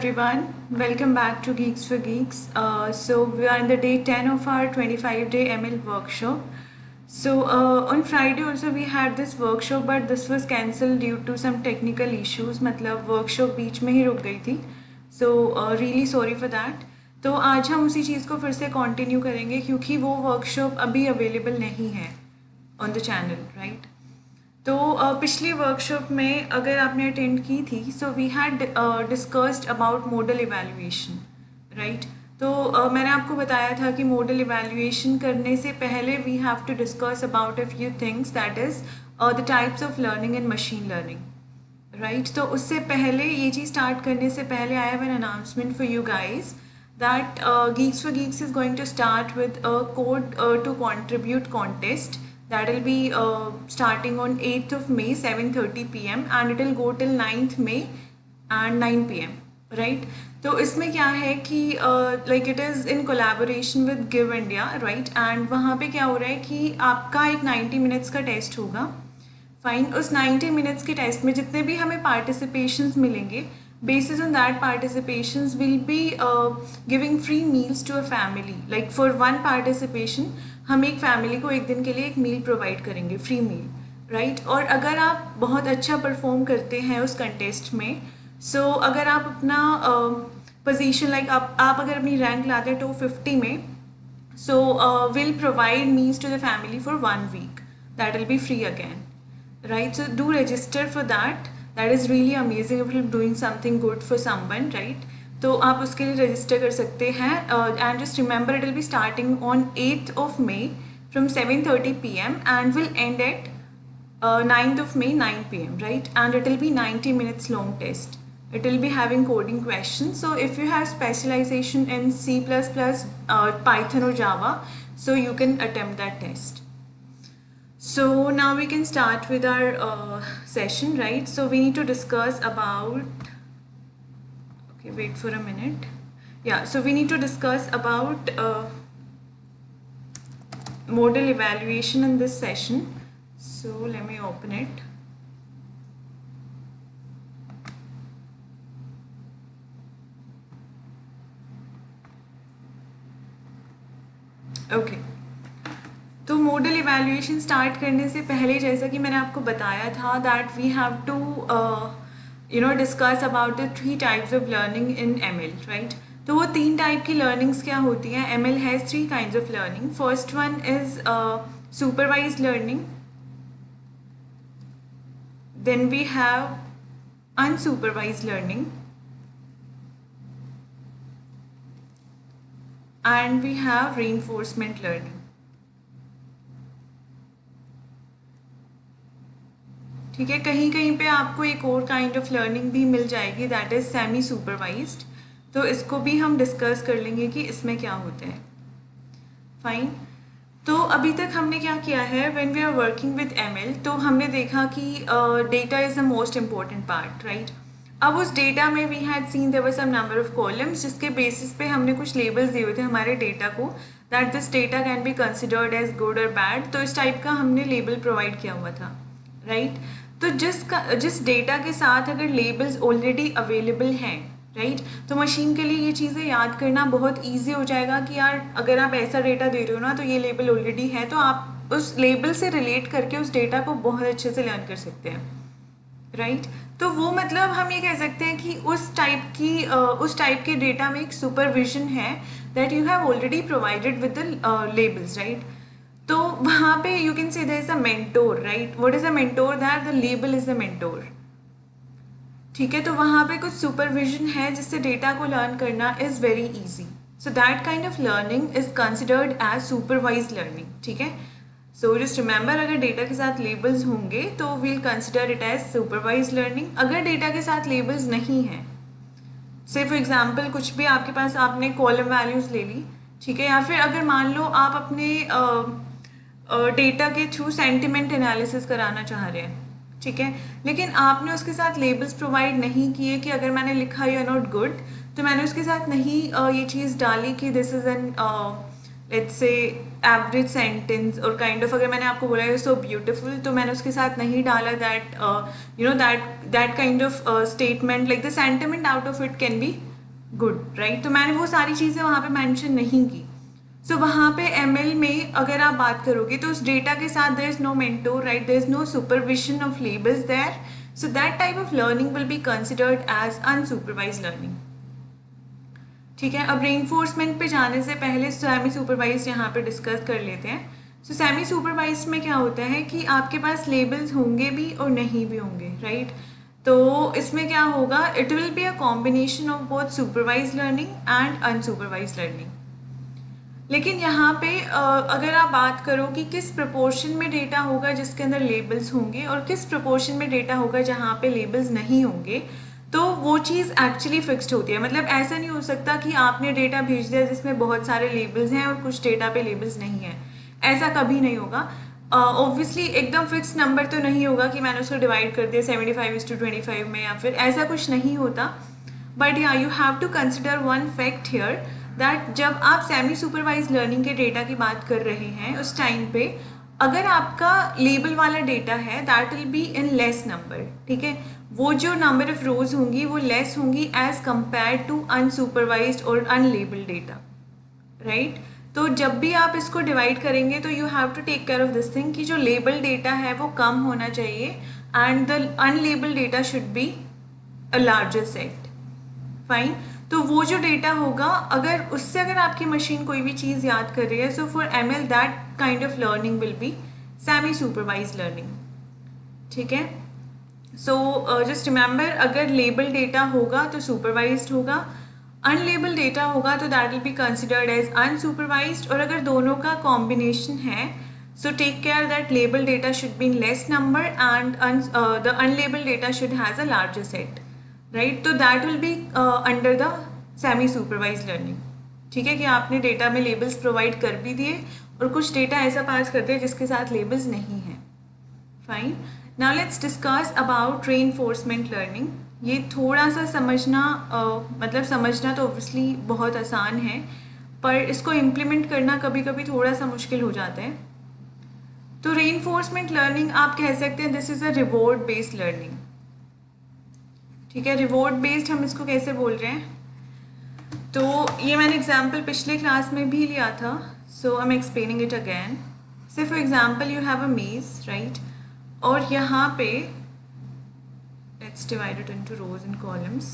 everyone, welcome back to Geeks for Geeks. So we are in the day 10 of our 25-day ML workshop. So on Friday also we had this workshop, but this was cancelled due to some technical issues. मतलब workshop बीच में ही रुक गई थी. So really sorry for that. तो आज हम उसी चीज़ को फिर से continue करेंगे क्योंकि वो workshop अभी available नहीं है on the channel, right? तो पिछली वर्कशॉप में अगर आपने अटेंड की थी so we had discussed about model evaluation, right? तो मैंने आपको बताया था कि मॉडल इवैल्यूएशन करने से पहले we have to discuss about a few things, that is the types of learning in machine learning, right? तो उससे पहले ये चीज़ स्टार्ट करने से पहले I have an announcement for you guys that Geeks for Geeks is going to start with a code to contribute contest that will be starting on 8th of May 7:30 p.m. and it will go till 9th May and 9 p.m. right? तो इसमें क्या है कि like it is in collaboration with Give India, right? and वहाँ पे क्या हो रहा है कि आपका एक 90 minutes का टेस्ट होगा. फाइन, उस 90 minutes के टेस्ट में जितने भी हमें पार्टिसिपेशंस मिलेंगे, basis on that participations will be giving free meals to a family. like for one participation हम एक फैमिली को एक दिन के लिए एक मील प्रोवाइड करेंगे, फ्री मील, राइट? और अगर आप बहुत अच्छा परफॉर्म करते हैं उस कंटेस्ट में, सो अगर आप अपना पोजीशन लाइक आप अगर अपनी रैंक लाते हैं टॉप 50 में, so will provide meals to the family for 1 week. That will be free again, right? So do register for that. That is really amazing if you doing something good for someone, right? तो आप उसके लिए register कर सकते हैं. And just remember it will be starting on 8th of May from 7:30 p.m. and will end at 9th of May 9 p.m. right? And it will be 90 minutes long test. It will be having coding questions. So if you have specialization in C++, Python or Java, so you can attempt that test. So now we can start with our session, right? So we need to discuss about okay, wait for a minute. Yeah, so we need to discuss about model evaluation in this session. So let me open it. Okay. तो model evaluation start करने से पहले जैसा कि मैंने आपको बताया था that we have to discuss about the 3 types of learning in ML, right? तो वो 3 टाइप की लर्निंग्स क्या होती हैं? ML has 3 kinds of learning. First one is supervised learning. Then we have unsupervised learning. And we have reinforcement learning. ठीक है, कहीं कहीं पे आपको एक और काइंड ऑफ लर्निंग भी मिल जाएगी, दैट इज़ सेमी सुपरवाइज्ड. तो इसको भी हम डिस्कस कर लेंगे कि इसमें क्या होता है. फाइन. तो अभी तक हमने क्या किया है, when we are working with ML, तो हमने देखा कि data is the most important part, right? अब उस डेटा में we had seen there were some number of columns जिसके बेसिस पे हमने कुछ लेबल्स दिए हुए थे हमारे डेटा को, that this data can be considered as good और बैड. तो इस टाइप का हमने लेबल प्रोवाइड किया हुआ था, राइट? तो जिस डेटा के साथ अगर लेबल्स ऑलरेडी अवेलेबल हैं, राइट, तो मशीन के लिए ये चीज़ें याद करना बहुत ईजी हो जाएगा कि यार अगर आप ऐसा डेटा दे रहे हो ना तो ये लेबल ऑलरेडी है, तो आप उस लेबल से रिलेट करके उस डेटा को बहुत अच्छे से लर्न कर सकते हैं, राइट? तो वो मतलब हम ये कह सकते हैं कि उस टाइप के डेटा में एक सुपरविजन है that you have already provided with the labels, right? तो वहाँ पे you can say there is a mentor, right? What is a mentor? That the label is a mentor. ठीक है, तो वहाँ पे कुछ सुपरविजन है जिससे डेटा को लर्न करना is very easy. So that kind of learning is considered as supervise learning. ठीक है, सो जस्ट रिमेंबर अगर डेटा के साथ लेबल्स होंगे तो we'll consider it as supervise learning. अगर डेटा के साथ लेबल्स नहीं हैं, से फॉर एग्जाम्पल कुछ भी आपके पास, आपने कॉलम वैल्यूज़ ले ली, ठीक है, या फिर अगर मान लो आप अपने डेटा के थ्रू सेंटिमेंट एनालिसिस कराना चाह रहे हैं, ठीक है, लेकिन आपने उसके साथ लेबल्स प्रोवाइड नहीं किए कि अगर मैंने लिखा यू आर नॉट गुड, तो मैंने उसके साथ नहीं ये चीज़ डाली कि this is an let's say average sentence और काइंड ऑफ, अगर मैंने आपको बोला है सो ब्यूटिफुल, तो मैंने उसके साथ नहीं डाला that that kind of statement, like the sentiment out of it can be good, right. तो मैंने वो सारी चीज़ें वहाँ पे मेंशन नहीं की। सो वहाँ पे एमएल में अगर आप बात करोगे तो उस डेटा के साथ there is no mentor, right, there is no supervision of labels there, so that type of learning will be considered as unsupervise learning. ठीक है, अब रेनफोर्समेंट पे जाने से पहले सेमी सुपरवाइज यहाँ पे डिस्कस कर लेते हैं। सो सेमी सुपरवाइज में क्या होता है कि आपके पास लेबल्स होंगे भी और नहीं भी होंगे, राइट। तो इसमें क्या होगा, it will be a combination of both supervise learning and unsupervise learning. लेकिन यहाँ पे अगर आप बात करो कि किस प्रपोर्शन में डेटा होगा जिसके अंदर लेबल्स होंगे और किस प्रपोर्शन में डेटा होगा जहाँ पे लेबल्स नहीं होंगे, तो वो चीज़ एक्चुअली फिक्स्ड होती है। मतलब ऐसा नहीं हो सकता कि आपने डेटा भेज दिया जिसमें बहुत सारे लेबल्स हैं और कुछ डेटा पे लेबल्स नहीं है, ऐसा कभी नहीं होगा। ऑब्वियसली एकदम फिक्स नंबर तो नहीं होगा कि मैंने उसको डिवाइड कर दिया 75:25 में, या फिर ऐसा कुछ नहीं होता। बट या you have to consider one fact here that जब आप सेमी सुपरवाइज लर्निंग के डेटा की बात कर रहे हैं उस टाइम पे अगर आपका लेबल वाला डेटा है that will B in less number, ठीक है। वो जो नंबर ऑफ रोज होंगी वो लेस होंगी एज कंपेयर टू अनसुपरवाइज्ड और अनलेबल्ड डेटा, राइट। तो जब भी आप इसको डिवाइड करेंगे तो you have to take care of this thing कि जो लेबल डेटा है वो कम होना चाहिए and the unlabelled data should be a larger set, fine. तो वो जो डेटा होगा अगर उससे अगर आपकी मशीन कोई भी चीज़ याद कर रही है, so for ML that kind of learning will be semi supervise learning, ठीक है। सो जस्ट रिमेंबर, अगर लेबल डेटा होगा तो सुपरवाइज्ड होगा, अनलेबल डेटा होगा तो that will be considered as unsupervised, और अगर दोनों का कॉम्बिनेशन है so take care that label data should be in less number and the unlabel data should has a larger set, right. तो that will be under the semi supervise learning, ठीक है, कि आपने डेटा में labels provide कर भी दिए और कुछ डेटा ऐसा पास कर दिया जिसके साथ लेबल्स नहीं हैं, fine. Now let's discuss about reinforcement learning. ये थोड़ा सा समझना मतलब समझना तो ऑब्वियसली बहुत आसान है, पर इसको इम्प्लीमेंट करना कभी कभी थोड़ा सा मुश्किल हो जाता है। तो रेनफोर्समेंट लर्निंग आप कह सकते हैं this is a reward based learning, ठीक है। रिवॉर्ड बेस्ड हम इसको कैसे बोल रहे हैं, तो ये मैंने एग्जाम्पल पिछले क्लास में भी लिया था, so I am explaining it again. Say for example you have a maze, right, और यहाँ पे let's divide it into rows and columns.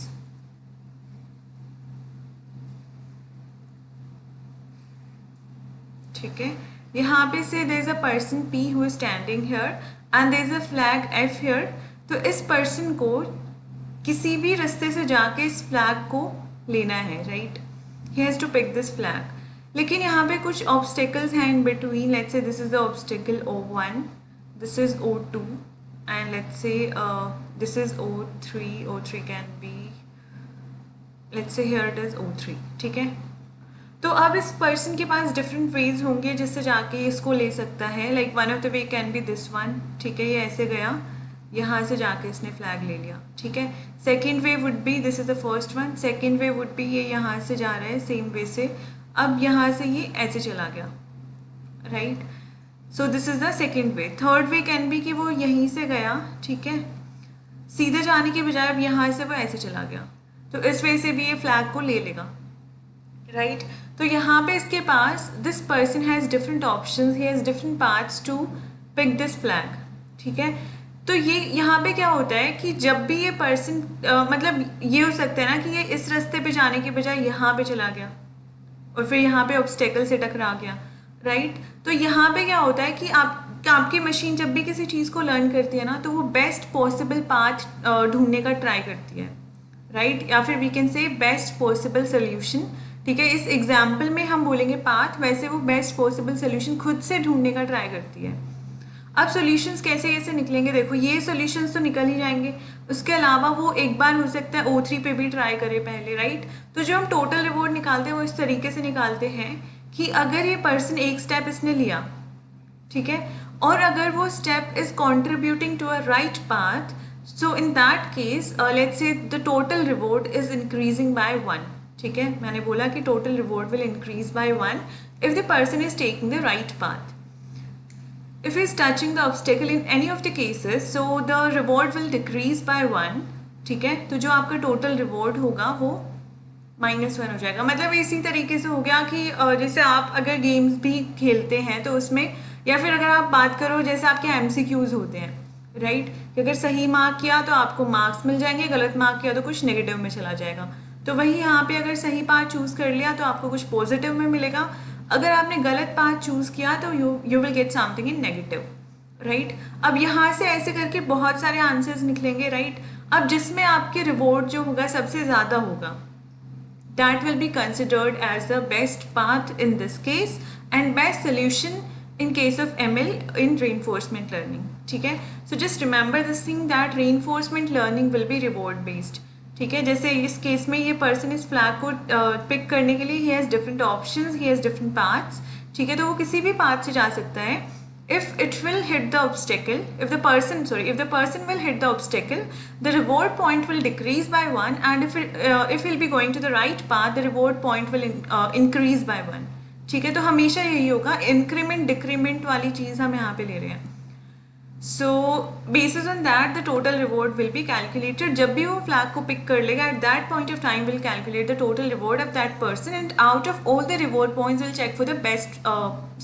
ठीक है, यहाँ पे say there is a person P who is standing here and there is a flag F here. तो इस person को किसी भी रास्ते से जाके इस फ्लैग को लेना है, right, he has to pick this flag. लेकिन यहाँ पे कुछ ऑब्स्टेकल्स हैं in between, let's say this is the obstacle O1, this is O2 and let's say this is O3 can be, let's say here it is O3, ठीक है। तो अब इस पर्सन के पास डिफरेंट वेज होंगे जिससे जाके इसको ले सकता है, like one of the way can be this one, ठीक है, ये ऐसे गया, यहाँ से जाके इसने फ्लैग ले लिया, ठीक है। Second way would be, this is the first one, second way would be ये यहाँ से जा रहा है सेम वे से, अब यहाँ से ये ऐसे चला गया, right. So this is the second way. Third way can be कि वो यहीं से गया, ठीक है, सीधे जाने के बजाय अब यहाँ से वो ऐसे चला गया, तो इस वे से भी ये फ्लैग को ले लेगा, राइट। तो यहाँ पे इसके पास this person has different options, he has different paths to pick this flag, ठीक है। तो ये यहाँ पे क्या होता है कि जब भी ये पर्सन मतलब ये हो सकता है ना कि ये इस रास्ते पे जाने के बजाय यहाँ पे चला गया और फिर यहाँ पे ऑब्स्टेकल से टकरा गया, राइट। तो यहाँ पे क्या होता है कि आपकी मशीन जब भी किसी चीज़ को लर्न करती है ना तो वो बेस्ट पॉसिबल पाथ ढूंढने का ट्राई करती है, राइट, या फिर we can say best possible solution, ठीक है। इस एग्जाम्पल में हम बोलेंगे पाथ, वैसे वो बेस्ट पॉसिबल सोल्यूशन खुद से ढूंढने का ट्राई करती है। अब सॉल्यूशंस कैसे कैसे निकलेंगे, देखो ये सॉल्यूशंस तो निकल ही जाएंगे, उसके अलावा वो एक बार हो सकता है O3 पे भी ट्राई करे पहले, राइट। तो जो हम टोटल रिवॉर्ड निकालते हैं वो इस तरीके से निकालते हैं कि अगर ये पर्सन एक स्टेप इसने लिया, ठीक है, और अगर वो step is contributing to a right path, so in that case let's say the total reward is increasing by 1, ठीक है। मैंने बोला कि total reward will increase by 1 if the person is taking the right path. If he is touching the obstacle in any of the cases, so the reward will decrease by 1, ठीक है। तो जो आपका टोटल रिवॉर्ड होगा वो -1 हो जाएगा। मतलब इसी तरीके से हो गया कि जैसे आप अगर गेम्स भी खेलते हैं तो उसमें, या फिर अगर आप बात करो जैसे आपके MCQs होते हैं, राइट, कि अगर सही मार्क किया तो आपको मार्क्स मिल जाएंगे, गलत मार्क किया तो कुछ नेगेटिव में चला जाएगा। तो वही यहाँ पे अगर सही पाथ चूज़ कर लिया तो आपको कुछ पॉजिटिव में मिलेगा, अगर आपने गलत पाथ चूज़ किया तो you will get something in negative, right. अब यहाँ से ऐसे करके बहुत सारे आंसर्स निकलेंगे, राइट। अब जिसमें आपके रिवॉर्ड जो होगा सबसे ज़्यादा होगा, that will be considered as the best path in this case and best solution in case of ML in reinforcement learning, ठीक है। So just remember this thing that reinforcement learning will be reward based, ठीक है। जैसे इस case में ये person इस flag को पिक करने के लिए he has different options, he has different paths, ठीक है। तो वो किसी भी पाथ से जा सकता है। If it will hit the obstacle, if the person will hit the obstacle, the reward point will decrease by 1, and if he'll be going to the right path, the reward point will increase by 1, ठीक है। तो हमेशा यही होगा, increment decrement वाली चीज़ हम यहाँ पे ले रहे हैं। So basis on that the total reward will be calculated. जब भी वो फ्लैग को पिक कर लेगा, at that point of time will calculate the total reward of that person, and out of all the reward points will check for the best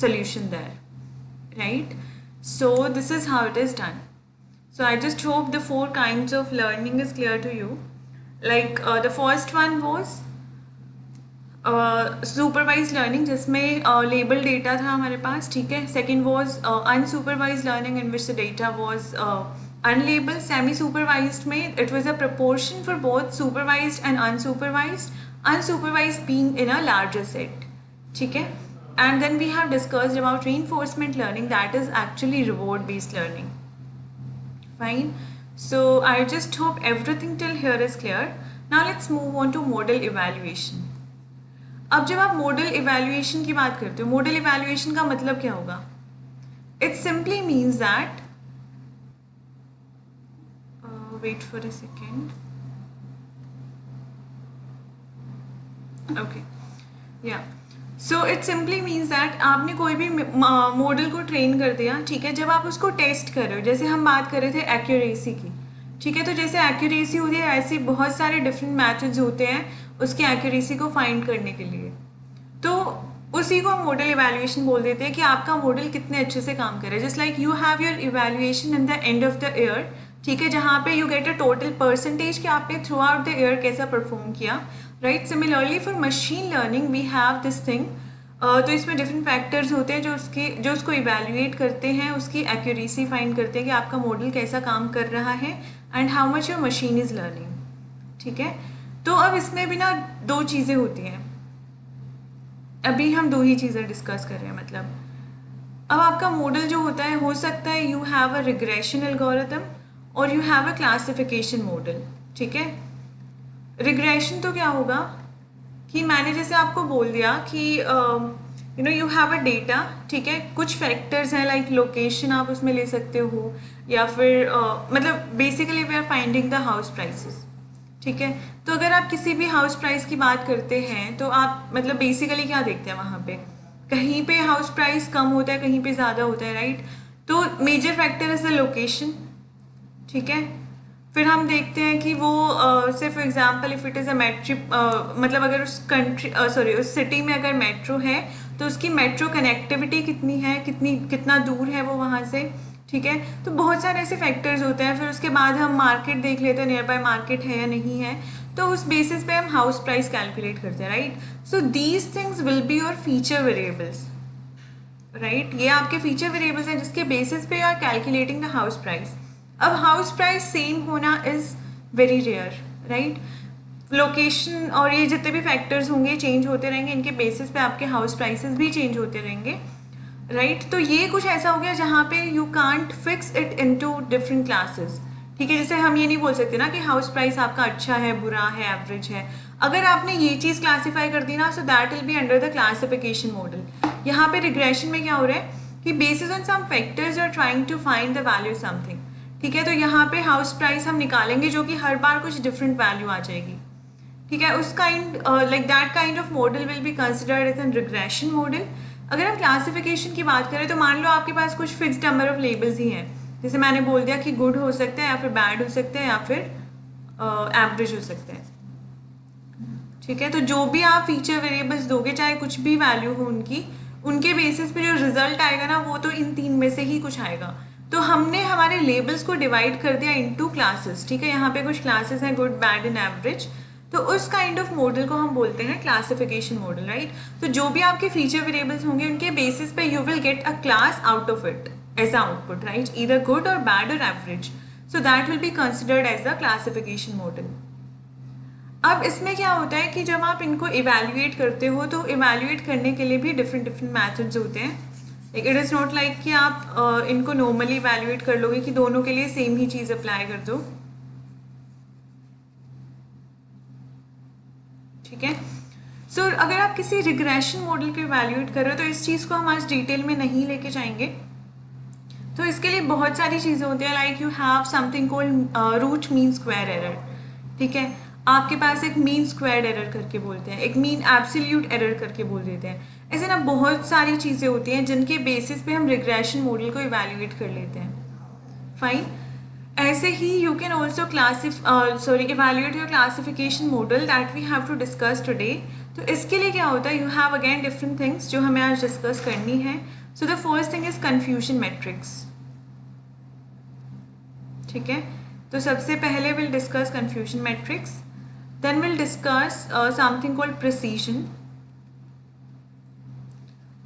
solution there, right? So this is how it is done. So I just hope the 4 kinds of learning is clear to you. Like the first one was supervised learning, जिसमें label data था हमारे पास, ठीक है। Second was unsupervised learning in which the data was unlabeled. Semi supervised में it was a proportion for both supervised and unsupervised, unsupervised being in a larger set, ठीक है। And then we have discussed about reinforcement learning, that is actually reward based learning. Fine. So I just hope everything till here is clear. Now let's move on to model evaluation. अब जब आप model evaluation की बात करते हो, model evaluation का मतलब क्या होगा? It simply means that wait for a second. Okay. Yeah. So it simply means that आपने कोई भी मॉडल को ट्रेन कर दिया, ठीक है। जब आप उसको टेस्ट कर रहे हो, जैसे हम बात कर रहे थे एक्यूरेसी की, ठीक है। तो जैसे एक्यूरेसी होती है, ऐसे बहुत सारे डिफरेंट मेथड्स होते हैं उसकी एक्यूरेसी को फाइंड करने के लिए। तो उसी को हम मॉडल इवैल्यूएशन बोल देते हैं कि आपका मॉडल कितने अच्छे से काम कर रहा है। Just like you have your evaluation in the end of the year, ठीक है, जहाँ पे you get a total percentage कि आपने थ्रू आउट द ईयर कैसा परफॉर्म किया, right. Similarly for machine learning we have this thing. तो इसमें डिफरेंट फैक्टर्स होते हैं जो उसको इवैल्यूएट करते हैं, उसकी एक्यूरेसी फाइंड करते हैं कि आपका मॉडल कैसा काम कर रहा है and how much your machine is learning, ठीक है। तो अब इसमें भी ना 2 चीज़ें होती हैं, अभी हम 2 ही चीज़ें डिस्कस कर रहे हैं। मतलब अब आपका मॉडल जो होता है, हो सकता है you have a regression algorithm और you have a classification model, ठीक है। रिग्रेशन तो क्या होगा कि मैंने जैसे आपको बोल दिया कि यू हैव अ डेटा, ठीक है। कुछ फैक्टर्स हैं लाइक लोकेशन, आप उसमें ले सकते हो, या फिर मतलब basically we are finding the house prices, ठीक है। तो अगर आप किसी भी हाउस प्राइस की बात करते हैं तो आप मतलब बेसिकली क्या देखते हैं वहाँ पे, कहीं पे हाउस प्राइस कम होता है, कहीं पे ज़्यादा होता है, राइट। तो major factor is the location, ठीक है। फिर हम देखते हैं कि वो say for example if it is a metro, मतलब अगर उस उस सिटी में अगर मेट्रो है तो उसकी मेट्रो कनेक्टिविटी कितनी है, कितना दूर है वो वहाँ से, ठीक है। तो बहुत सारे ऐसे फैक्टर्स होते हैं। फिर उसके बाद हम मार्केट देख लेते हैं, नियर बाय मार्केट है या नहीं है, तो उस बेसिस पे हम हाउस प्राइस कैलकुलेट करते हैं, right. So these things will be your feature variables, right. ये आपके फीचर वेरिएबल्स हैं जिसके बेसिस पे you are calculating the house price. अब हाउस प्राइस सेम होना is very rare, right. Location और ये जितने भी फैक्टर्स होंगे चेंज होते रहेंगे, इनके बेसिस पे आपके हाउस प्राइसेस भी चेंज होते रहेंगे, राइट। तो ये कुछ ऐसा हो गया जहाँ पे you can't fix it into different classes, ठीक है। जैसे हम ये नहीं बोल सकते ना कि हाउस प्राइस आपका अच्छा है, बुरा है, एवरेज है। अगर आपने ये चीज़ क्लासीफाई कर दी ना, so that will be under the classification model. यहाँ पे रिग्रेशन में क्या हो रहा है कि basis on some factors you are trying to find the value something, ठीक है। तो यहाँ पे हाउस प्राइस हम निकालेंगे जो कि हर बार कुछ डिफरेंट वैल्यू आ जाएगी, ठीक है। उस kind like that kind of model will be considered as an regression model. अगर हम क्लासिफिकेशन की बात करें तो मान लो आपके पास कुछ फिक्स्ड नंबर ऑफ लेबल्स ही हैं, जैसे मैंने बोल दिया कि गुड हो सकता है या फिर बैड हो सकता है या फिर एवरेज हो सकता है। ठीक है, तो जो भी आप फीचर वेरिएबल्स दोगे, चाहे कुछ भी वैल्यू हो उनकी, उनके बेसिस पे जो रिजल्ट आएगा ना, वो तो इन 3 में से ही कुछ आएगा। तो हमने हमारे लेबल्स को डिवाइड कर दिया इनटू क्लासेस। ठीक है, यहाँ पे कुछ क्लासेस हैं, गुड, बैड एंड एवरेज। तो उस काइंड ऑफ मॉडल को हम बोलते हैं क्लासिफिकेशन मॉडल, राइट। तो जो भी आपके फीचर वेरिएबल्स होंगे, उनके बेसिस पे you will get a class out of it as output, right, either good और बैड और average. So that will be considered as the classification model. अब इसमें क्या होता है कि जब आप इनको इवेल्युएट करते हो, तो इवेल्युएट करने के लिए भी डिफरेंट डिफरेंट मैथड्स होते हैं। इट इज़ नॉट लाइक कि आप इनको नॉर्मली इवेल्युएट कर लोगे कि दोनों के लिए सेम ही चीज़ अप्लाई कर दो। ठीक है, सो अगर आप किसी रिग्रेशन मॉडल को इवेल्युएट कर रहे हो, तो इस चीज़ को हम आज डिटेल में नहीं लेके जाएंगे। तो इसके लिए बहुत सारी चीज़ें होती हैं, like you have something called root mean square error. ठीक है, आपके पास एक मीन स्क्वायर्ड एरर करके बोलते हैं, एक मीन एब्सोल्यूट एरर करके बोल देते हैं। ऐसे ना बहुत सारी चीज़ें होती हैं जिनके बेसिस पे हम रिग्रेशन मॉडल को इवेल्युएट कर लेते हैं। फाइन, ऐसे ही you can also evaluate your classification model that we have to discuss today. तो इसके लिए क्या होता है, you have again different things जो हमें आज डिस्कस करनी है। So the first thing is confusion matrix. ठीक है, तो सबसे पहले will discuss confusion matrix, then we'll discuss something called precision.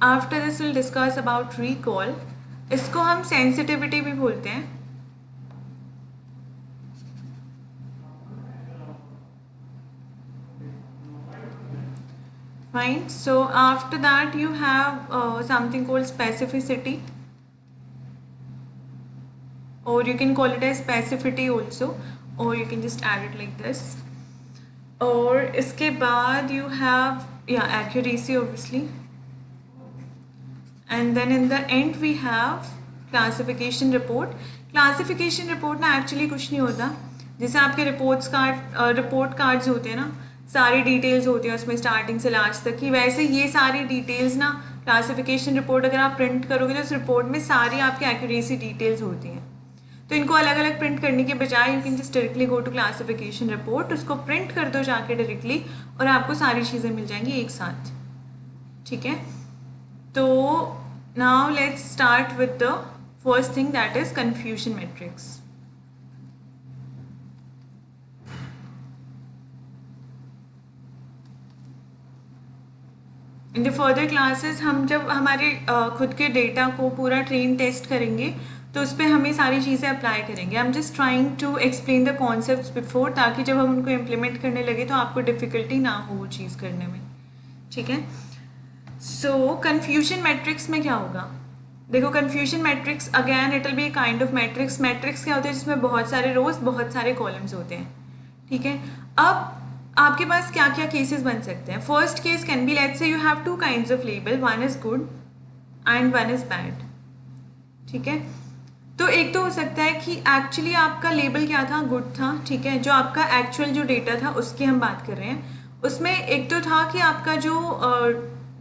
After this we'll discuss about recall. इसको हम sensitivity भी बोलते हैं। Fine. So after that you have something called specificity, or you can call it as specificity also, or you can just add it like this. और इसके बाद you have accuracy obviously, and then in the end we have classification report. classification report ना actually कुछ नहीं होता, जैसे आपके report cards होते हैं ना, सारी डिटेल्स होती हैं उसमें स्टार्टिंग से लास्ट तक की, वैसे ये सारी डिटेल्स ना क्लासिफिकेशन रिपोर्ट अगर आप प्रिंट करोगे तो उस रिपोर्ट में सारी आपकी एक्यूरेसी डिटेल्स होती हैं। तो इनको अलग अलग प्रिंट करने के बजाय you can just directly go to classification report, उसको प्रिंट कर दो जाके डायरेक्टली, और आपको सारी चीज़ें मिल जाएंगी एक साथ। ठीक है, तो now let's start with the first thing that is confusion matrix. In the further classes हम जब हमारे खुद के डेटा को पूरा ट्रेन टेस्ट करेंगे, तो उस पर हमें सारी चीज़ें अप्लाई करेंगे। I am just trying to explain the concepts before, ताकि जब हम उनको इम्प्लीमेंट करने लगे तो आपको डिफ़िकल्टी ना हो वो चीज़ करने में। ठीक है, सो कन्फ्यूजन मैट्रिक्स में क्या होगा, देखो confusion matrix again it will B a kind of matrix. Matrix क्या होता है, जिसमें बहुत सारे रोज बहुत सारे कॉलम्स होते हैं। ठीक है, अब आपके पास क्या क्या केसेस बन सकते हैं। First case can be, let's से you have two kinds of label, one is good and one is bad. ठीक है, तो एक तो हो सकता है कि एक्चुअली आपका लेबल क्या था, गुड था। ठीक है, जो आपका एक्चुअल जो डेटा था उसकी हम बात कर रहे हैं, उसमें एक तो था कि आपका जो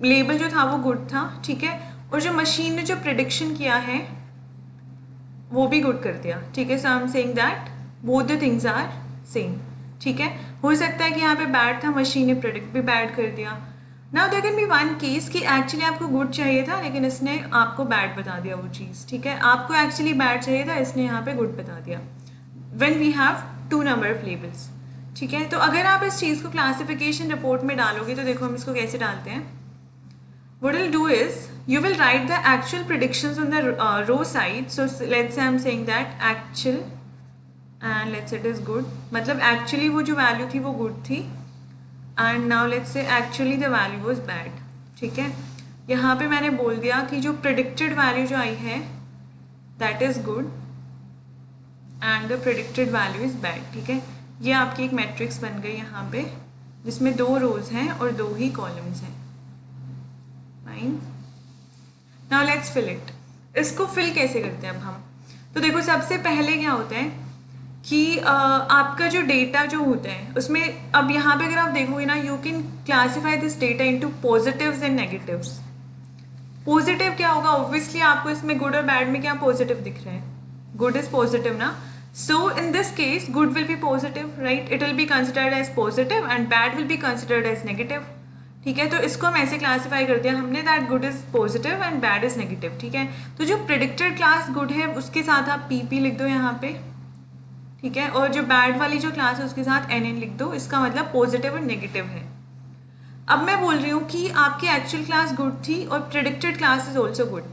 लेबल जो था वो गुड था। ठीक है, और जो मशीन ने जो प्रिडिक्शन किया है वो भी गुड कर दिया। ठीक है, so I am saying that both the things are same. ठीक है, हो सकता है कि यहाँ पे बैड था, मशीन ने प्रिडिक्ट भी बैड कर दिया। Now there can be one case कि एक्चुअली आपको गुड चाहिए था लेकिन इसने आपको बैड बता दिया वो चीज़। ठीक है, आपको एक्चुअली बैड चाहिए था, इसने यहाँ पे गुड बता दिया। When we have two number of labels. ठीक है, तो अगर आप इस चीज़ को क्लासिफिकेशन रिपोर्ट में डालोगे, तो देखो हम इसको कैसे डालते हैं। What you'll do is you will write the actual predictions on the row side. So let's say I'm saying that actual and let's say it is good. मतलब actually वो जो value थी वो good थी, and now let's say actually the value was bad. ठीक है, यहाँ पे मैंने बोल दिया कि जो predicted value जो आई है that is good and the predicted value is bad. ठीक है, ये आपकी एक मैट्रिक्स बन गई यहाँ पे, जिसमें 2 रोज हैं और 2 ही कॉलम्स हैं। Now let's fill it. इसको फिल कैसे करते हैं अब हम, तो देखो सबसे पहले क्या होता है कि आपका जो डेटा जो होता है उसमें, अब यहाँ पे अगर आप देखोगे ना, you can classify this data into positives and negatives. Positive क्या होगा, ऑब्वियसली आपको इसमें गुड और बैड में क्या पॉजिटिव दिख रहा है, गुड इज पॉजिटिव ना, So in this case, good will be positive, right? It will be considered as positive and bad will be considered as negative. ठीक है, तो इसको हम ऐसे क्लासीफाई कर दिया हमने that good is positive and bad is negative. ठीक है, तो जो प्रिडिक्टेड क्लास गुड है उसके साथ आप पी लिख दो यहाँ पे. ठीक है, और जो बैड वाली जो क्लास है उसके साथ एन लिख दो. इसका मतलब पॉजिटिव और नेगेटिव है. अब मैं बोल रही हूँ कि आपकी एक्चुअल क्लास गुड थी और predicted class is also good.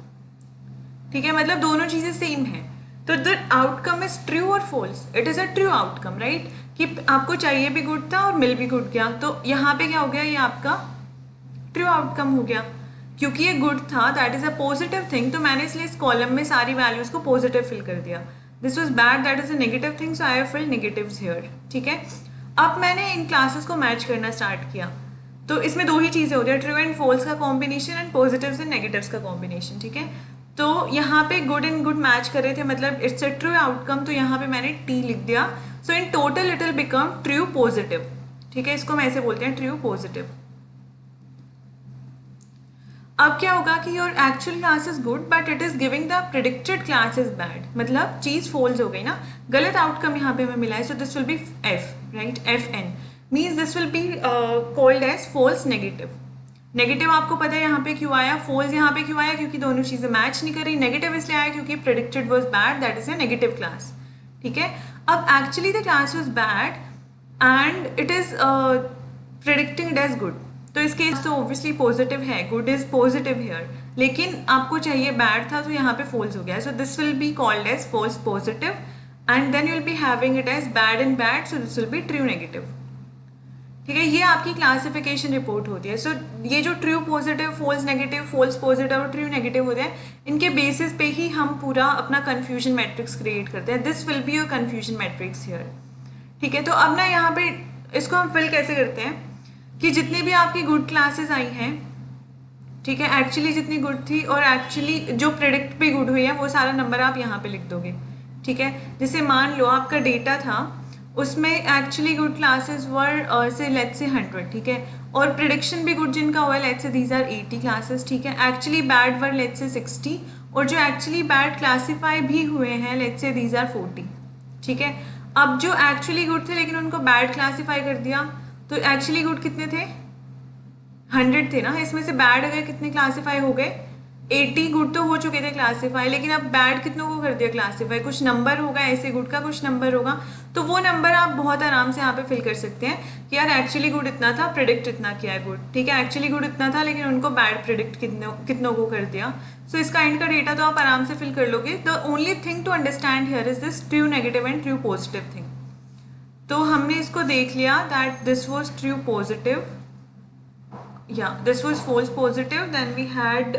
ठीक है, मतलब दोनों चीजें सेम है. तो द आउटकम इज ट्रू और false. It is a true outcome, right? कि आपको चाहिए भी गुड था और मिल भी गुड गया. तो यहाँ पे क्या हो गया, ये आपका ट्रू आउटकम हो गया क्योंकि ये गुड था, that is a positive thing. तो मैंने इसलिए इस कॉलम में सारी वैल्यूज को पॉजिटिव फिल कर दिया. This was bad, that is a negative thing, so I have filled negatives here. ठीक है, अब मैंने इन क्लासेस को मैच करना स्टार्ट किया. तो इसमें दो ही चीज़ें होती है, ट्रू एंड फॉल्स का combination and positives and negatives का कॉम्बिनेशन. ठीक है, तो यहाँ पे गुड एंड गुड मैच कर रहे थे, मतलब इट्स अ ट्रू आउटकम. तो यहाँ पे मैंने टी लिख दिया. So in total it will become true positive. ठीक है, इसको हम ऐसे बोलते हैं ट्रू पॉजिटिव. अब क्या होगा कि your actual class is good but it is giving the predicted class is bad. मतलब चीज फॉल्स हो गई ना, गलत आउटकम यहाँ पे हमें मिला है. So this will be F, right? F N means this will be called as false negative. Negative आपको पता है यहाँ पे क्यों आया, फॉल्स यहाँ पे क्यों आया, क्योंकि दोनों चीजें मैच नहीं कर रही. नेगेटिव इसलिए आया क्योंकि predicted was bad, that is a negative class. ठीक है, अब actually the class was bad and it is predicting it as good. तो इस केस तो ऑब्वियसली पॉजिटिव है, गुड इज पॉजिटिव हियर, लेकिन आपको चाहिए बैड था तो यहाँ पे फॉल्स हो गया. So this will be called as false positive and then you will be having it as bad and bad. So this will be true negative. ठीक है, ये आपकी क्लासिफिकेशन रिपोर्ट होती है. सो ये जो true positive, false negative, false positive और true negative होते हैं, इनके बेसिस पे ही हम पूरा अपना कंफ्यूजन मैट्रिक्स क्रिएट करते हैं. This will be your confusion matrix here. ठीक है, तो अब ना यहाँ पे इसको हम फिल कैसे करते हैं कि जितनी भी आपकी गुड क्लासेस आई हैं, ठीक है, एक्चुअली जितनी गुड थी और एक्चुअली जो प्रेडिक्ट भी गुड हुई है वो सारा नंबर आप यहाँ पे लिख दोगे. ठीक है, जैसे मान लो आपका डेटा था, उसमें एक्चुअली गुड क्लासेस वर से लेट्स से 100. ठीक है, और प्रिडिक्शन भी गुड जिनका हुआ है let's say these are 80 classes. ठीक है, actually bad were let's say 60 और जो एक्चुअली बैड क्लासीफाई भी हुए हैं लेट्स से दीज आर 40. ठीक है, अब जो एक्चुअली गुड थे लेकिन उनको बैड क्लासीफाई कर दिया, तो एक्चुअली गुड कितने थे, 100 थे ना. इसमें से बैड अगर कितने क्लासीफाई हो गए, 80 गुड तो हो चुके थे क्लासीफाई, लेकिन अब बैड कितनों को कर दिया क्लासीफाई, कुछ नंबर होगा ऐसे गुड का कुछ नंबर होगा. तो वो नंबर आप बहुत आराम से यहाँ पे फिल कर सकते हैं कि यार एक्चुअली गुड इतना था, प्रिडिक्ट इतना किया है गुड. ठीक है, एक्चुअली गुड इतना था लेकिन उनको बैड प्रिडिक्ट कितनों को कर दिया. सो इसका एंड का डेटा तो आप आराम से फिल कर लोगे. The only thing to understand here is this true negative and true positive thing. तो हमने इसको देख लिया that this was true positive, या this was false positive, then we had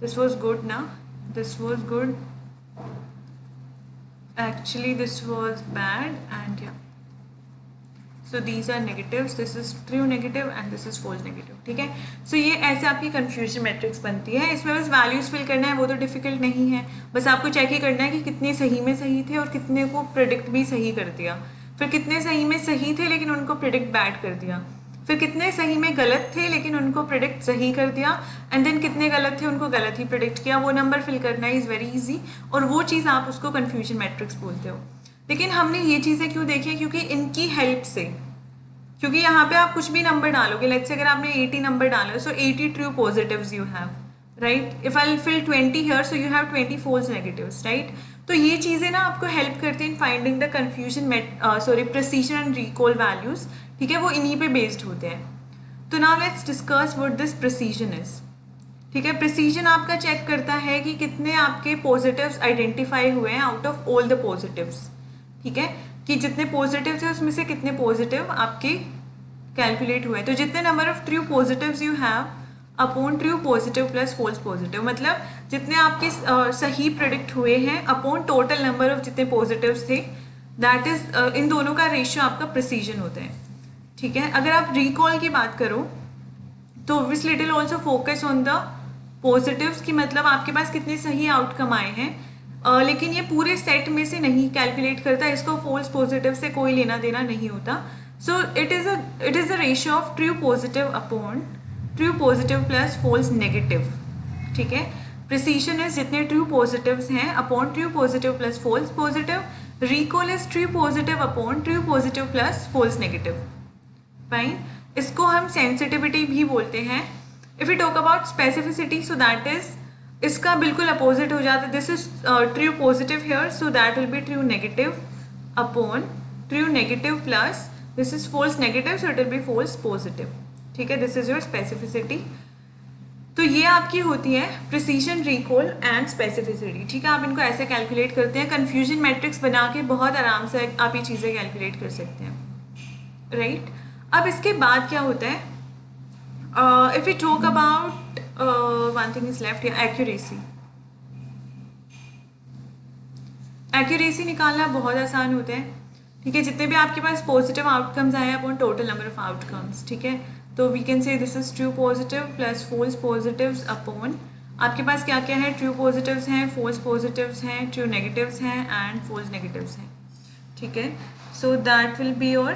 this was good now, this was good, actually this was bad, and yeah, so these are negatives, this is true negative and this is false negative. ठीक है, so ये ऐसे आपकी confusion matrix बनती है. इसमें बस values fill करना है, वो तो difficult नहीं है, बस आपको चेक ही करना है कि कितने सही में सही थे और कितने को predict भी सही कर दिया, फिर कितने सही में सही थे लेकिन उनको predict bad कर दिया, फिर कितने सही में गलत थे लेकिन उनको प्रिडिक्ट सही कर दिया, एंड देन कितने गलत थे उनको गलत ही प्रिडिक्ट किया. वो नंबर फिल करना इज़ वेरी इजी, और वो चीज़ आप उसको कन्फ्यूजन मैट्रिक्स बोलते हो. लेकिन हमने ये चीज़ें क्यों देखी, क्योंकि इनकी हेल्प से, क्योंकि यहाँ पे आप कुछ भी नंबर डालोगे, लेट्स से अगर आपने 80 नंबर डाला, so 80 true positives you have, right? If I fill 20 here, so you have 20 false negatives, right? तो ये चीज़ें ना आपको हेल्प करती हैं in finding the confusion precision and recall values. ठीक है, वो इन्हीं पे बेस्ड होते हैं. तो now let's discuss what this precision is. ठीक है, प्रेसिजन आपका चेक करता है कि कितने आपके पॉजिटिव्स आइडेंटिफाई हुए हैं out of all the positives. ठीक है, कि जितने पॉजिटिव थे उसमें से कितने पॉजिटिव आपके कैलकुलेट हुए. तो जितने number of true positives you have upon true positive plus false positive, मतलब जितने आपके सही प्रेडिक्ट हुए हैं अपॉन टोटल नंबर ऑफ जितने पॉजिटिव्स थे, दैट इज इन दोनों का रेशियो आपका प्रेसिजन होता है. ठीक है, अगर आप रिकॉल की बात करो तो obviously it will also focus on the positives, की मतलब आपके पास कितने सही आउटकम आए हैं, लेकिन ये पूरे सेट में से नहीं कैलकुलेट करता, इसको फॉल्स पॉजिटिव से कोई लेना देना नहीं होता. So it is a ratio of true positive upon true positive plus false negative. ठीक है, प्रिसीशन इज जितने ट्रू पॉजिटिव्स हैं upon true positive plus false positive, recall is true positive upon true positive plus false negative. Fine, इसको हम sensitivity भी बोलते हैं। If you talk about specificity, so that is इसका बिल्कुल अपोजिट हो जाता है। This is true positive here, so that will be true negative upon true negative plus this is false negative, so it will be false positive. ठीक है, this is your specificity. तो ये आपकी होती है प्रिसीजन, रिकॉल एंड स्पेसिफिसिटी। ठीक है, आप इनको ऐसे कैलकुलेट करते हैं, कंफ्यूजन मैट्रिक्स बना के बहुत आराम से आप ये चीज़ें कैलकुलेट कर सकते हैं, राइट। अब इसके बाद क्या होता है, if you talk about one thing is left, accuracy. Accuracy निकालना बहुत आसान होता है। ठीक है, जितने भी आपके पास पॉजिटिव आउटकम्स आए upon total number of outcomes. ठीक है, तो we can say this is true positive plus false positives upon आपके पास क्या क्या है, ट्रू पॉजिटिव्स हैं, फॉल्स पॉजिटिव्स हैं, ट्रू नेगेटिव्स हैं एंड फॉल्स नेगेटिव्स हैं। ठीक है, so that will be your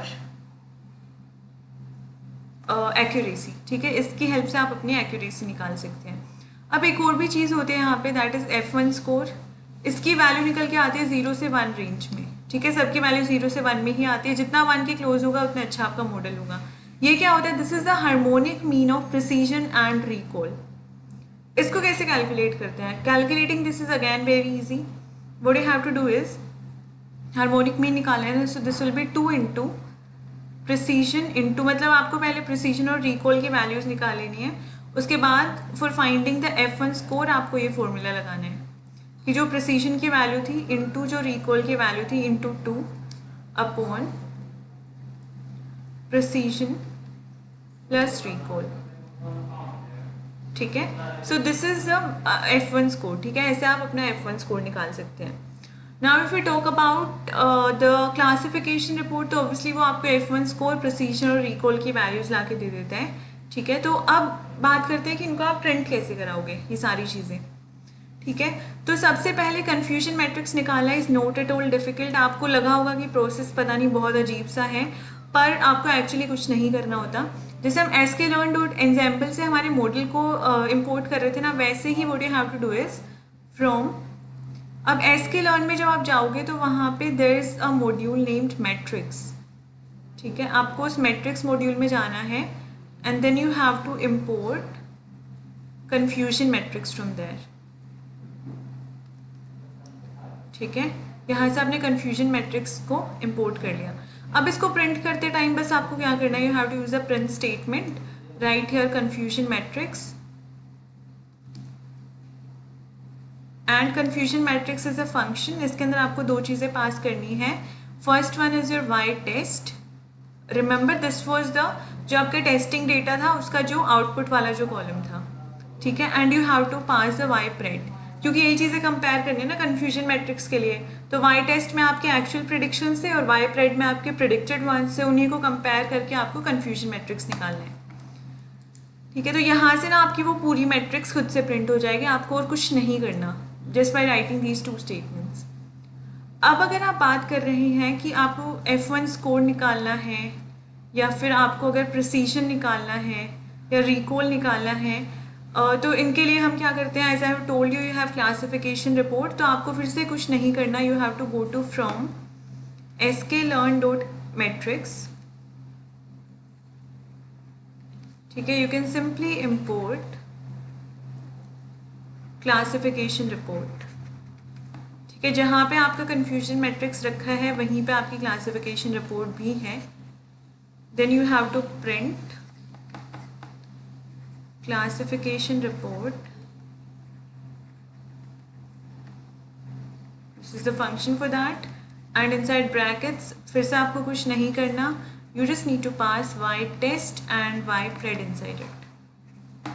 accuracy. ठीक है, इसकी हेल्प से आप अपनी एक्यूरेसी निकाल सकते हैं। अब एक और भी चीज़ होती है यहाँ पे, दैट इज F1 स्कोर। इसकी वैल्यू निकल के आती है 0 से 1 रेंज में। ठीक है, सबकी वैल्यू 0 से 1 में ही आती है, जितना 1 के क्लोज होगा उतना अच्छा आपका मॉडल होगा। ये क्या होता है, this is the harmonic mean of precision and recall. इसको कैसे कैलकुलेट करते हैं, calculating this is again very easy. What you have to do is harmonic mean निकालना है, so this will be 2 into precision into, मतलब आपको पहले precision और रिकॉल की वैल्यूज निकाल लेनी है। उसके बाद for finding the F1 score आपको ये फॉर्मूला लगाना है कि जो प्रिसीजन की वैल्यू थी इंटू जो रिकॉल की वैल्यू थी into 2 upon precision plus recall. ठीक है, so this is the F1 score. ठीक है, ऐसे आप अपना F1 स्कोर निकाल सकते हैं। Now if you talk about the classification report, तो ऑब्वियसली वो आपको F1 स्कोर, प्रिसीजन और रिकॉल की वैल्यूज ला के दे देता है। ठीक है, तो अब बात करते हैं कि इनको आप प्रिंट कैसे कराओगे ये सारी चीज़ें। ठीक है, तो सबसे पहले कन्फ्यूजन मैट्रिक्स निकालना is not at all difficult. आपको लगा होगा कि प्रोसेस पता नहीं बहुत अजीब सा है, पर आपको एक्चुअली कुछ नहीं करना होता। जैसे हम sklearn.ensemble से हमारे मॉडल को इम्पोर्ट कर रहे थे ना, वैसे ही what you have to do is from, अब sklearn में जब आप जाओगे तो वहाँ पे there is a module named matrix. ठीक है, आपको उस मैट्रिक्स मॉड्यूल में जाना है and then you have to import confusion matrix from there. ठीक है, यहाँ से आपने कन्फ्यूजन मैट्रिक्स को इम्पोर्ट कर लिया। अब इसको प्रिंट करते टाइम बस आपको क्या करना है, you have to use a print statement, right here confusion matrix and confusion matrix is a function. इसके अंदर आपको दो चीज़ें पास करनी है। First one is your Y test. Remember this was the जो आपका टेस्टिंग डेटा था उसका जो आउटपुट वाला जो कॉलम था। ठीक है, and you have to pass the Y pred, क्योंकि यही चीज़ें कंपेयर करनी है ना कन्फ्यूजन मैट्रिक्स के लिए। तो वाई टेस्ट में आपके एक्चुअल प्रिडिक्शन से और वाई प्रेड में आपके प्रिडिक्टेड वन से, उन्हीं को कंपेयर करके आपको कन्फ्यूजन मैट्रिक्स निकालना है। ठीक है, तो यहाँ से ना आपकी वो पूरी मैट्रिक्स खुद से प्रिंट हो जाएगी, आपको और कुछ नहीं करना, just by writing these two statements. अब अगर आप बात कर रहे हैं कि आपको F1 स्कोर निकालना है या फिर आपको अगर प्रिसीजन निकालना है या रिकॉल निकालना है, तो इनके लिए हम क्या करते हैं, as I have told you, you have classification report. तो आपको फिर से कुछ नहीं करना, you have to go to from sklearn.matrix। ठीक है, you can simply import classification report. ठीक है, जहाँ पे आपका कन्फ्यूजन मैट्रिक्स रखा है वहीं पे आपकी क्लासिफिकेशन रिपोर्ट भी है। Then you have to print classification report, this is the function for that, and inside brackets फिर से आपको कुछ नहीं करना, you just need to pass Y test and Y pred inside it.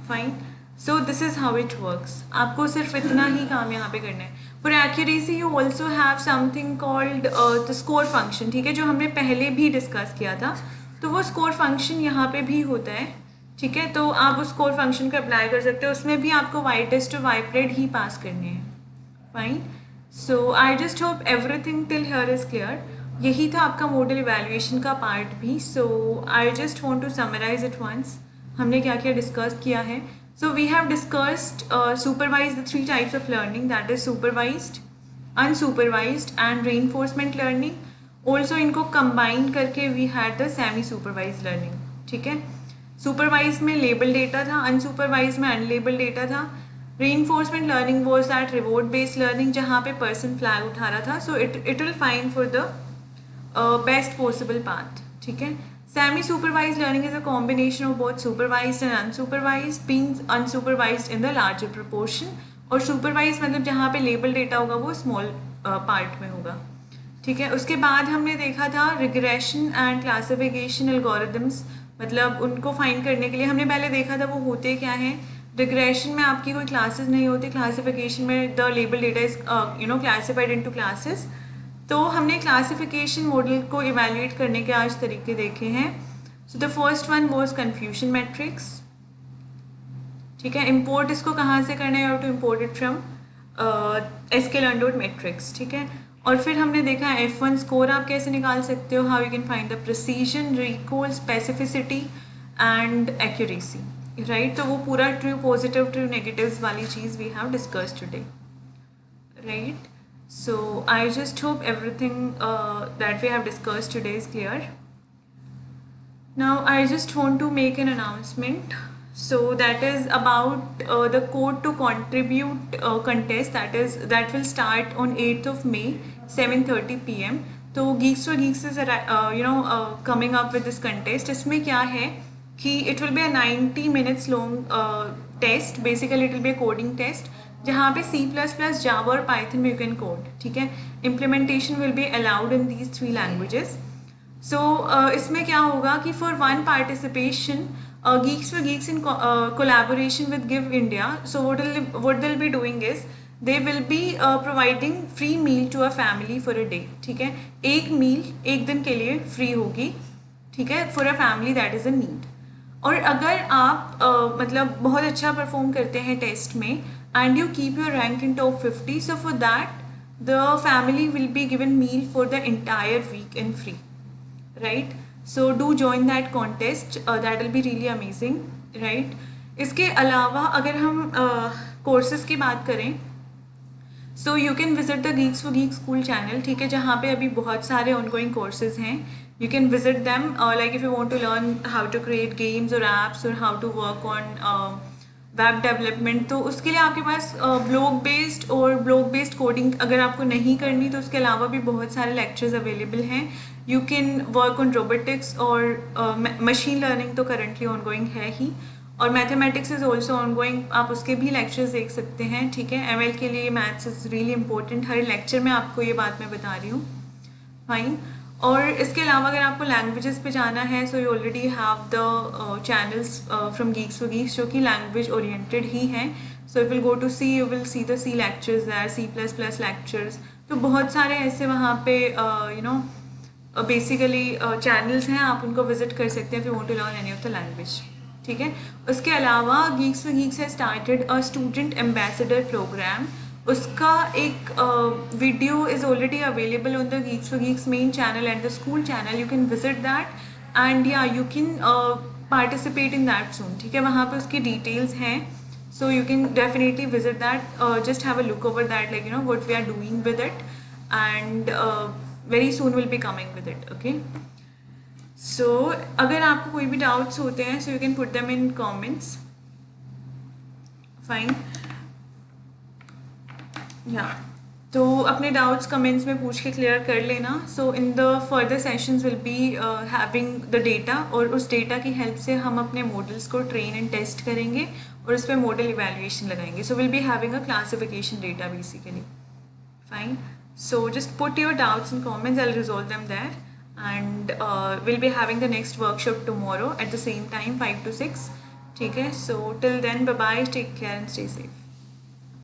Fine, so this is how it works. आपको सिर्फ इतना ही काम यहाँ पे करना है। For accuracy you also have something called the score function. ठीक है, जो हमने पहले भी डिस्कस किया था, तो वो स्कोर फंक्शन यहाँ पे भी होता है। ठीक है, तो आप उस स्कोर फंक्शन को अप्लाई कर सकते हो, उसमें भी आपको वाई टेस्ट और वाई प्रेड ही पास करने हैं। Fine, so I just hope everything till here is clear. यही था आपका मॉडल इवैल्यूएशन का पार्ट भी। So I just want to summarize it once, हमने क्या क्या डिस्कस किया है। So we have discussed supervised, the three types of learning, that is supervised, unsupervised and reinforcement learning. Also इनको combine करके we had the semi supervised learning. ठीक है, supervised में label data था, unsupervised में unlabeled data था. Reinforcement learning was that reward based learning जहाँ पे person flag उठा रहा था. So it will find for the best possible path. ठीक है. Semi supervised learning is a combination of both supervised and unsupervised, being unsupervised in the larger proportion, और supervised मतलब जहाँ पे label data होगा वो small part में होगा. ठीक है. उसके बाद हमने देखा था regression and classification algorithms, मतलब उनको फाइंड करने के लिए हमने पहले देखा था वो होते क्या हैं. रिग्रेशन में आपकी कोई क्लासेस नहीं होती, क्लासिफिकेशन में the label data is classified into classes. तो हमने क्लासिफिकेशन मॉडल को इवेल्युएट करने के आज तरीके देखे हैं. So the first one was confusion matrix. ठीक है, इंपोर्ट इसको कहाँ से करना है, to import it from sklearn matrix. ठीक है, और फिर हमने देखा F1 स्कोर आप कैसे निकाल सकते हो, how you can find the precision, recall, specificity and accuracy. Right, तो वो पूरा ट्रू पॉजिटिव ट्रू नेगेटिव्स वाली चीज़ we have discussed today. Right, so I just hope everything that we have discussed today is clear. Now I just want to make an announcement. So that is about the code to contribute contest that will start on 8th of May 7:30 PM. तो Geeks for Geeks is coming up with this contest. इसमें क्या है कि it will be a 90 minutes long test. Basically it will be a coding test जहाँ पे C++, जावा और Python में you can code. ठीक है, implementation will be allowed in these 3 languages. So इसमें क्या होगा कि for one participation Geeks for Geeks in collaboration with Give India, so what they'll be doing is they will be providing free meal to a family for a day. ठीक है, एक मील एक दिन के लिए फ्री होगी. ठीक है, for a family that is a need. और अगर आप मतलब बहुत अच्छा परफॉर्म करते हैं टेस्ट में and you keep your rank in top 50, so for that the family will be given meal for the entire week and free. Right, so do join that contest, that will be really amazing. Right, इसके अलावा अगर हम courses की बात करें, so you can visit the Geeks for Geeks school channel. ठीक है, जहाँ पे अभी बहुत सारे ongoing courses हैं. You can visit them, like if you want to learn how to create games or apps or how to work on web development, तो उसके लिए आपके पास ब्लॉग बेस्ड और ब्लॉग बेस्ड कोडिंग अगर आपको नहीं करनी तो उसके अलावा भी बहुत सारे लेक्चर्स अवेलेबल हैं. You can work on robotics और मशीन लर्निंग तो करंटली ऑनगोइंग है ही, और मैथमेटिक्स इज़ ऑल्सो ऑनगोइंग, आप उसके भी लेक्चर्स देख सकते हैं. ठीक है, ML के लिए maths is really important. Her lecture में आपको ये बात मैं बता रही हूँ. फाइन, और इसके अलावा अगर आपको लैंग्वेजेस पे जाना है, so you already have the channels from Geeks for Geeks जो कि लैंग्वेज ओरिएंटेड ही हैं. So if will go to C, you will see the C lectures there, C++ lectures. तो बहुत सारे ऐसे वहाँ पे बेसिकली चैनल्स हैं, आप उनको विजिट कर सकते हैं if you want to learn any of the language. ठीक है, उसके अलावा Geeks for Geeks has started a student ambassador program. उसका एक वीडियो is already available on the Geeks for Geeks main channel and the school channel. You can visit that and या you can participate in that soon. ठीक है, वहाँ पे उसकी details हैं. So you can definitely visit that, just have a look over that, like what we are doing with it, and very soon will be coming with it. Okay, so अगर आपको कोई भी डाउट्स होते हैं, so you can put them in comments. Fine, या तो अपने doubts comments में पूछ के क्लियर कर लेना. So in the further sessions will be having the data, और उस डेटा की हेल्प से हम अपने मॉडल्स को ट्रेन एंड टेस्ट करेंगे और उस पर मॉडल इवैल्यूएशन लगाएंगे. So will be having a classification data basically. Fine, so just put your doubts in comments, I will resolve them there, and will be having the next workshop tomorrow at the same time 5 to 6. ठीक है, सो till then bye bye, take care and stay safe.